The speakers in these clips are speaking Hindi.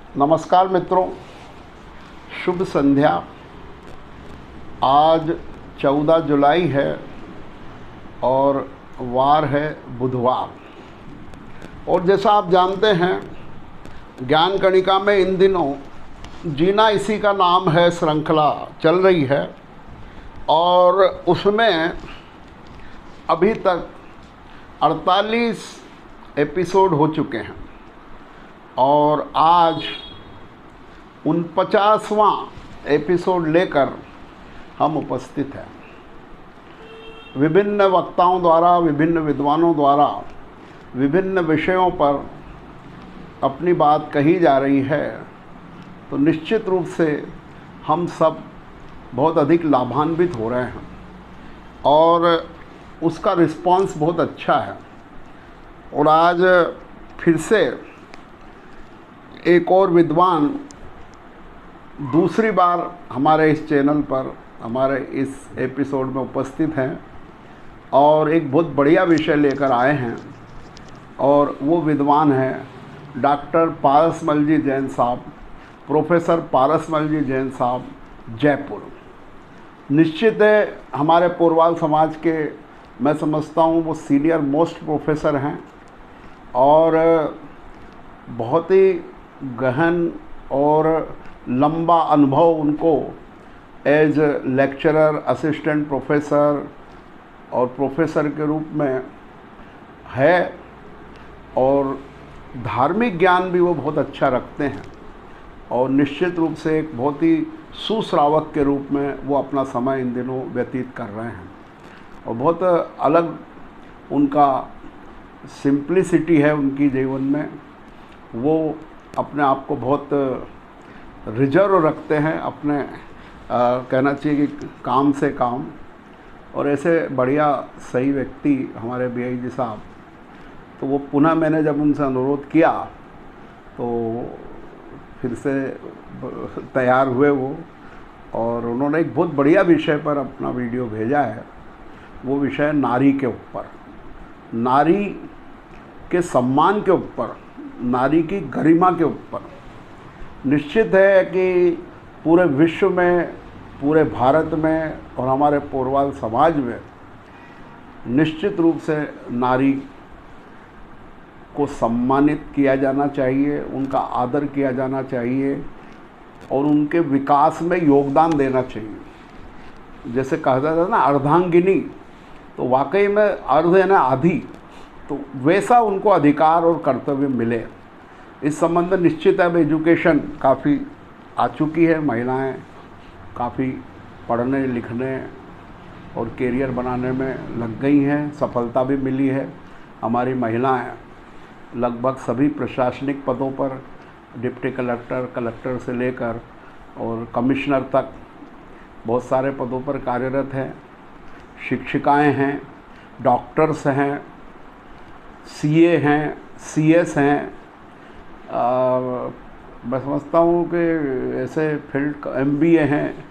नमस्कार मित्रों, शुभ संध्या। आज 14 जुलाई है और वार है बुधवार। और जैसा आप जानते हैं, ज्ञान कणिका में इन दिनों जीना इसी का नाम है श्रृंखला चल रही है और उसमें अभी तक 48 एपिसोड हो चुके हैं और आज 49वां एपिसोड लेकर हम उपस्थित हैं। विभिन्न वक्ताओं द्वारा, विभिन्न विद्वानों द्वारा विभिन्न विषयों पर अपनी बात कही जा रही है, तो निश्चित रूप से हम सब बहुत अधिक लाभान्वित हो रहे हैं और उसका रिस्पांस बहुत अच्छा है। और आज फिर से एक और विद्वान दूसरी बार हमारे इस चैनल पर, हमारे इस एपिसोड में उपस्थित हैं और एक बहुत बढ़िया विषय लेकर आए हैं। और वो विद्वान हैं डॉक्टर पारसमल जी जैन साहब, प्रोफेसर पारसमल जी जैन साहब, जयपुर। निश्चित है हमारे पोरवाल समाज के, मैं समझता हूँ वो सीनियर मोस्ट प्रोफेसर हैं और बहुत ही गहन और लंबा अनुभव उनको एज लेक्चरर, असिस्टेंट प्रोफेसर और प्रोफेसर के रूप में है। और धार्मिक ज्ञान भी वो बहुत अच्छा रखते हैं और निश्चित रूप से एक बहुत ही सुश्रावक के रूप में वो अपना समय इन दिनों व्यतीत कर रहे हैं। और बहुत अलग उनका सिंप्लिसिटी है उनकी जीवन में। वो अपने आप को बहुत रिजर्व रखते हैं, अपने कहना चाहिए कि काम से काम। और ऐसे बढ़िया सही व्यक्ति हमारे BI जी साहब, तो वो पुनः मैंने जब उनसे अनुरोध किया तो फिर से तैयार हुए वो, और उन्होंने एक बहुत बढ़िया विषय पर अपना वीडियो भेजा है। वो विषय नारी के ऊपर, नारी के सम्मान के ऊपर, नारी की गरिमा के ऊपर। निश्चित है कि पूरे विश्व में, पूरे भारत में और हमारे पोरवाल समाज में निश्चित रूप से नारी को सम्मानित किया जाना चाहिए, उनका आदर किया जाना चाहिए और उनके विकास में योगदान देना चाहिए। जैसे कहा जाता है ना अर्धांगिनी, तो वाकई में अर्ध है ना आधी, तो वैसा उनको अधिकार और कर्तव्य मिले। इस संबंध में निश्चित है एजुकेशन काफ़ी आ चुकी है, महिलाएं काफ़ी पढ़ने लिखने और करियर बनाने में लग गई हैं, सफलता भी मिली है। हमारी महिलाएं लगभग सभी प्रशासनिक पदों पर, डिप्टी कलेक्टर, कलेक्टर से लेकर और कमिश्नर तक बहुत सारे पदों पर कार्यरत हैं। शिक्षिकाएं हैं, डॉक्टर्स हैं, CA हैं, CS हैं। मैं समझता हूँ कि ऐसे फील्ड MBA हैं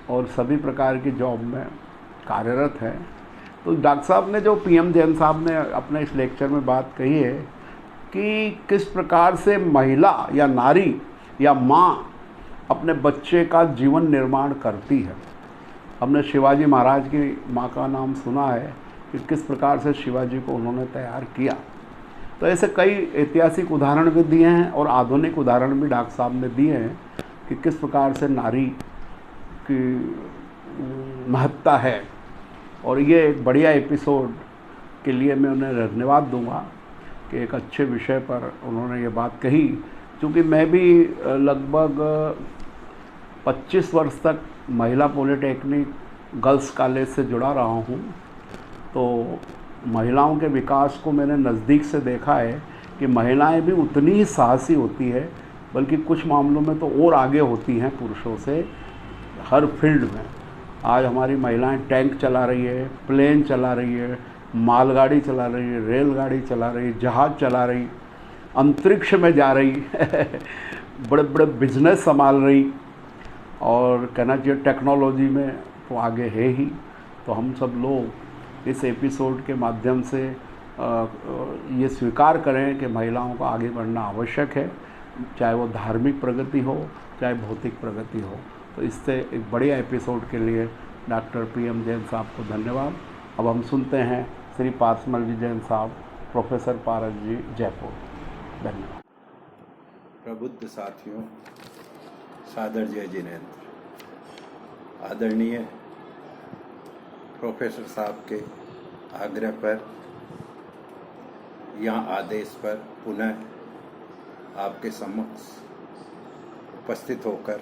और सभी प्रकार की जॉब में कार्यरत है। तो डॉक्टर साहब ने, जो PM जैन साहब ने अपने इस लेक्चर में बात कही है कि किस प्रकार से महिला या नारी या माँ अपने बच्चे का जीवन निर्माण करती है। हमने शिवाजी महाराज की माँ का नाम सुना है कि किस प्रकार से शिवाजी को उन्होंने तैयार किया। तो ऐसे कई ऐतिहासिक उदाहरण भी दिए हैं और आधुनिक उदाहरण भी डॉक्टर साहब ने दिए हैं कि किस प्रकार से नारी की महत्ता है। और ये एक बढ़िया एपिसोड के लिए मैं उन्हें धन्यवाद दूंगा कि एक अच्छे विषय पर उन्होंने ये बात कही। क्योंकि मैं भी लगभग 25 वर्ष तक महिला पॉलिटेक्निक गर्ल्स कॉलेज से जुड़ा रहा हूँ, तो महिलाओं के विकास को मैंने नज़दीक से देखा है कि महिलाएं भी उतनी ही साहसी होती है, बल्कि कुछ मामलों में तो और आगे होती हैं पुरुषों से हर फील्ड में। आज हमारी महिलाएं टैंक चला रही है, प्लेन चला रही है, मालगाड़ी चला रही है, रेलगाड़ी चला रही है, जहाज़ चला रही, अंतरिक्ष में जा रही बड़े बड़े बिजनेस संभाल रही। और कहना चाहिए टेक्नोलॉजी में तो आगे है ही। तो हम सब लोग इस एपिसोड के माध्यम से ये स्वीकार करें कि महिलाओं को आगे बढ़ना आवश्यक है। चाहे वो धार्मिक प्रगति हो चाहे भौतिक प्रगति हो। तो इससे एक बढ़िया एपिसोड के लिए डॉक्टर PM जैन साहब को धन्यवाद। अब हम सुनते हैं श्री पार्समल जी जैन साहब, प्रोफेसर पारस जी, जयपुर। धन्यवाद। प्रबुद्ध साथियों, सादर जय जिनेन्द्र। आदरणीय प्रोफेसर साहब के आग्रह पर या आदेश पर पुनः आपके समक्ष उपस्थित होकर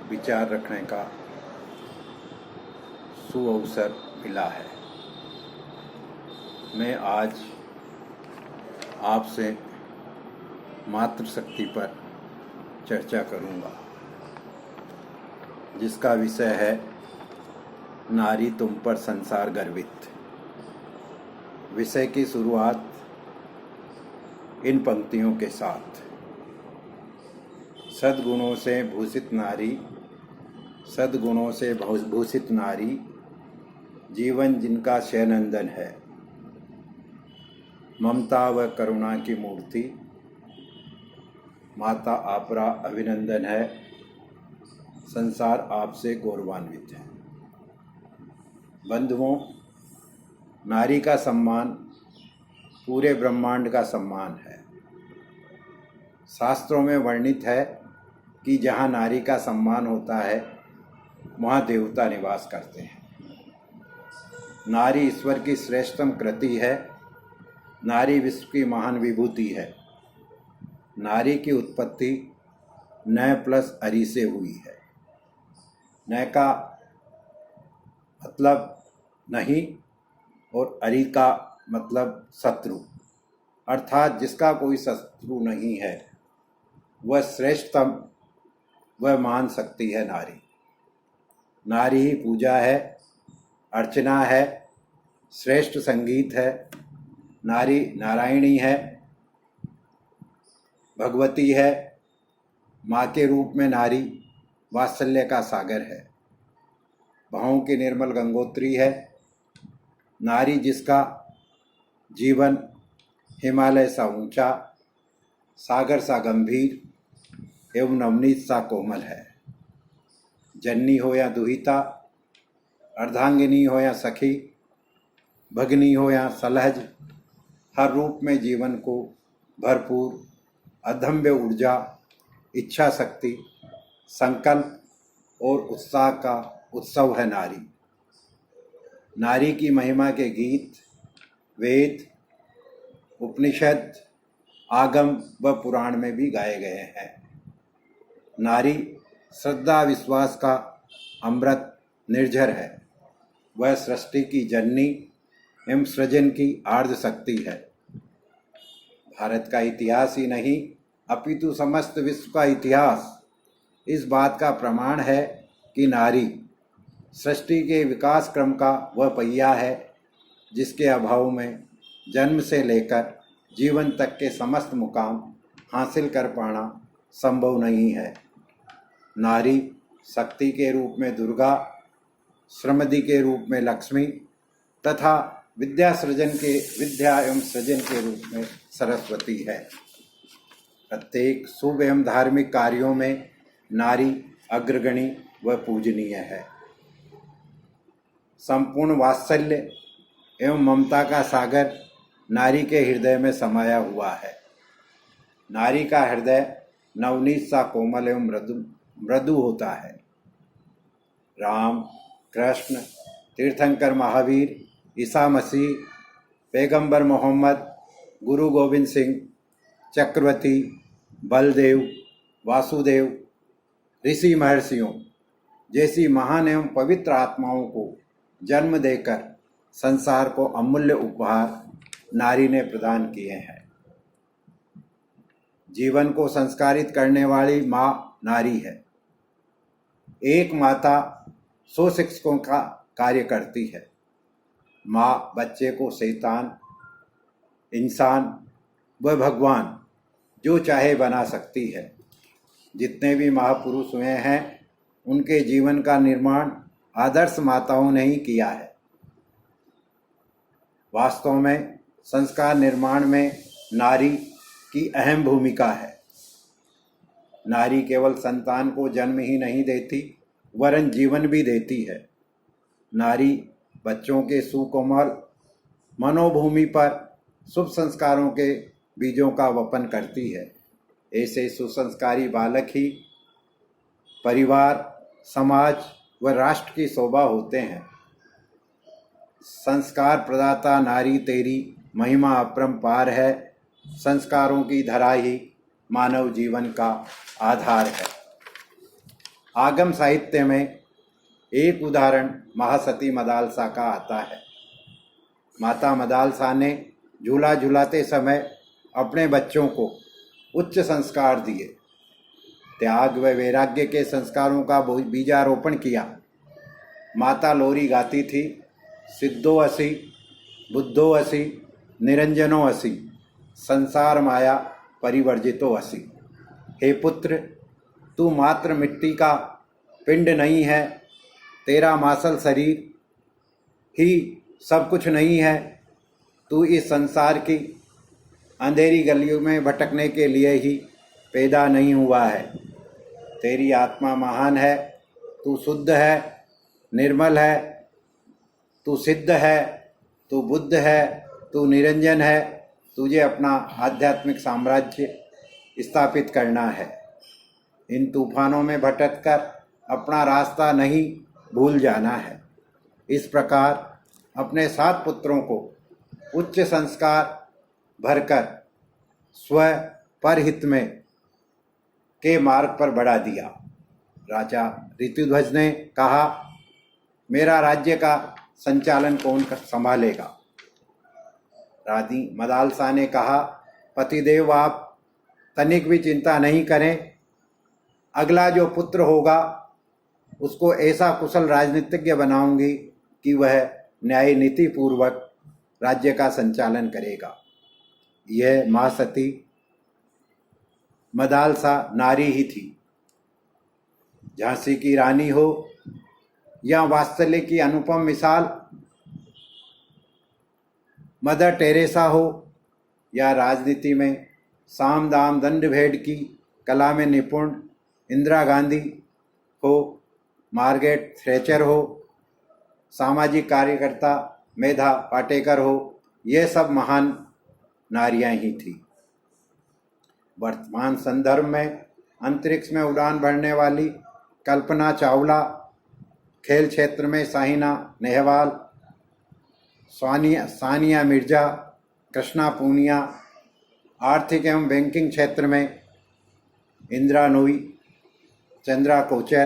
विचार रखने का सुअवसर मिला है। मैं आज आपसे मातृशक्ति पर चर्चा करूंगा, जिसका विषय है नारी तुम पर संसार गर्वित। विषय की शुरुआत इन पंक्तियों के साथ। सद्गुणों से भूषित नारी, सद्गुणों से भूषित नारी, जीवन जिनका शयनंदन है। ममता व करुणा की मूर्ति, माता आपरा अभिनंदन है। संसार आपसे गौरवान्वित है। बंधुओं, नारी का सम्मान पूरे ब्रह्मांड का सम्मान है। शास्त्रों में वर्णित है कि जहाँ नारी का सम्मान होता है वहाँ देवता निवास करते हैं। नारी ईश्वर की श्रेष्ठतम कृति है। नारी विश्व की महान विभूति है। नारी की उत्पत्ति न प्लस अरि से हुई है। न का मतलब नहीं और अरि का मतलब शत्रु, अर्थात जिसका कोई शत्रु नहीं है वह श्रेष्ठतम, वह महान शक्ति है नारी। नारी ही पूजा है, अर्चना है, श्रेष्ठ संगीत है। नारी नारायणी है, भगवती है। माँ के रूप में नारी वात्सल्य का सागर है, भावों की निर्मल गंगोत्री है। नारी जिसका जीवन हिमालय सा ऊंचा, सागर सा गंभीर एवं नवनीत सा कोमल है। जननी हो या दुहिता, अर्धांगिनी हो या सखी, भगनी हो या सलहज, हर रूप में जीवन को भरपूर अदम्य ऊर्जा, इच्छा शक्ति, संकल्प और उत्साह का उत्सव है नारी। नारी की महिमा के गीत वेद, उपनिषद, आगम व पुराण में भी गाए गए हैं। नारी श्रद्धा विश्वास का अमृत निर्झर है। वह सृष्टि की जननी एवं सृजन की आर्द्र शक्ति है। भारत का इतिहास ही नहीं अपितु समस्त विश्व का इतिहास इस बात का प्रमाण है कि नारी सृष्टि के विकास क्रम का वह पहिया है जिसके अभाव में जन्म से लेकर जीवन तक के समस्त मुकाम हासिल कर पाना संभव नहीं है। नारी शक्ति के रूप में दुर्गा, श्रमदि के रूप में लक्ष्मी तथा विद्या एवं सृजन के रूप में सरस्वती है। प्रत्येक शुभ एवं धार्मिक कार्यों में नारी अग्रगणी व पूजनीय है। संपूर्ण वात्सल्य एवं ममता का सागर नारी के हृदय में समाया हुआ है। नारी का हृदय नवनीत सा कोमल एवं मृदु होता है। राम, कृष्ण, तीर्थंकर महावीर, ईसा मसीह, पैगंबर मोहम्मद, गुरु गोविंद सिंह, चक्रवर्ती, बलदेव, वासुदेव, ऋषि महर्षियों जैसी महान एवं पवित्र आत्माओं को जन्म देकर संसार को अमूल्य उपहार नारी ने प्रदान किए हैं। जीवन को संस्कारित करने वाली माँ नारी है। एक माता 100 शिक्षकों का कार्य करती है। माँ बच्चे को शैतान, इंसान व भगवान जो चाहे बना सकती है। जितने भी महापुरुष हुए हैं उनके जीवन का निर्माण आदर्श माताओं ने ही किया है। वास्तव में संस्कार निर्माण में नारी की अहम भूमिका है। नारी केवल संतान को जन्म ही नहीं देती वरन जीवन भी देती है। नारी बच्चों के सुकोमल मनोभूमि पर शुभ संस्कारों के बीजों का वपन करती है। ऐसे सुसंस्कारी बालक ही परिवार, समाज व राष्ट्र की शोभा होते हैं। संस्कार प्रदाता नारी तेरी महिमा अपरंपार है। संस्कारों की धरा ही मानव जीवन का आधार है। आगम साहित्य में एक उदाहरण महासती मदालसा का आता है। माता मदालसा ने झूला झूलाते समय अपने बच्चों को उच्च संस्कार दिए। त्याग व वैराग्य के संस्कारों का बीजारोपण किया। माता लोरी गाती थी, सिद्धो असि बुद्धो असि निरंजनो असि संसार माया परिवर्जितो असि। हे पुत्र, तू मात्र मिट्टी का पिंड नहीं है, तेरा मासल शरीर ही सब कुछ नहीं है। तू इस संसार की अंधेरी गलियों में भटकने के लिए ही पैदा नहीं हुआ है। तेरी आत्मा महान है, तू शुद्ध है, निर्मल है, तू सिद्ध है, तू बुद्ध है, तू निरंजन है। तुझे अपना आध्यात्मिक साम्राज्य स्थापित करना है। इन तूफानों में भटककर अपना रास्ता नहीं भूल जाना है। इस प्रकार अपने 7 पुत्रों को उच्च संस्कार भरकर स्व परहित में के मार्ग पर बढ़ा दिया। राजा ऋतुध्वज ने कहा, मेरा राज्य का संचालन कौन संभालेगा? रानी मदालसा ने कहा, पतिदेव आप तनिक भी चिंता नहीं करें। अगला जो पुत्र होगा उसको ऐसा कुशल राजनीतिज्ञ बनाऊंगी कि वह न्याय नीति पूर्वक राज्य का संचालन करेगा। यह महासती मदालसा नारी ही थी। झांसी की रानी हो या वात्सल्य की अनुपम मिसाल मदर टेरेसा हो, या राजनीति में साम दाम दंड भेद की कला में निपुण इंदिरा गांधी हो, मार्गरेट थैचर हो, सामाजिक कार्यकर्ता मेधा पाटेकर हो, ये सब महान नारियां ही थी। वर्तमान संदर्भ में अंतरिक्ष में उड़ान भरने वाली कल्पना चावला, खेल क्षेत्र में साइना नेहवाल, सानिया मिर्जा, कृष्णा पूनिया, आर्थिक एवं बैंकिंग क्षेत्र में इंदिरा नूई, चंद्रा कोचर,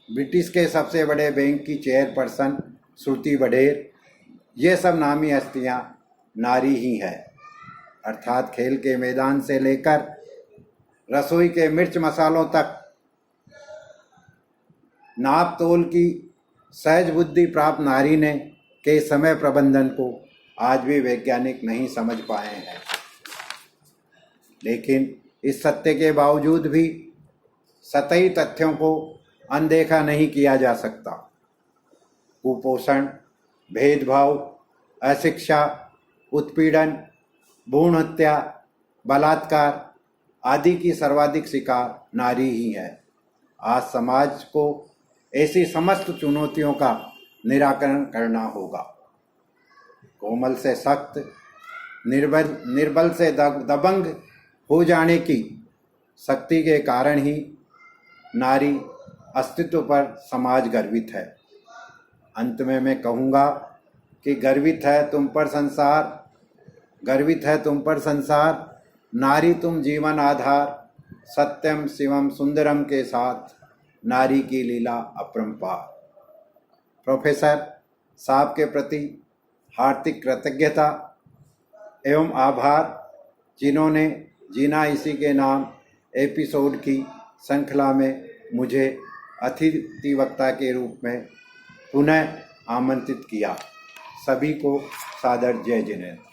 ब्रिटिश के सबसे बड़े बैंक की चेयरपर्सन श्रुति बढेर, ये सब नामी हस्तियां नारी ही है। अर्थात खेल के मैदान से लेकर रसोई के मिर्च मसालों तक नाप तोल की सहज बुद्धि प्राप्त नारी ने के समय प्रबंधन को आज भी वैज्ञानिक नहीं समझ पाए हैं। लेकिन इस सत्य के बावजूद भी सतही तथ्यों को अनदेखा नहीं किया जा सकता। कुपोषण, भेदभाव, अशिक्षा, उत्पीड़न, भ्रूण हत्या, बलात्कार आदि की सर्वाधिक शिकार नारी ही है। आज समाज को ऐसी समस्त चुनौतियों का निराकरण करना होगा। कोमल से सख्त, निर्बल से दबंग हो जाने की शक्ति के कारण ही नारी अस्तित्व पर समाज गर्वित है। अंत में मैं कहूँगा कि गर्वित है तुम पर संसार, गर्वित है तुम पर संसार, नारी तुम जीवन आधार, सत्यम शिवम सुंदरम के साथ नारी की लीला अपरंपार। प्रोफेसर साहब के प्रति हार्दिक कृतज्ञता एवं आभार, जिन्होंने जीना इसी के नाम एपिसोड की श्रृंखला में मुझे अतिथि वक्ता के रूप में पुनः आमंत्रित किया। सभी को सादर जय जिनेंद्र।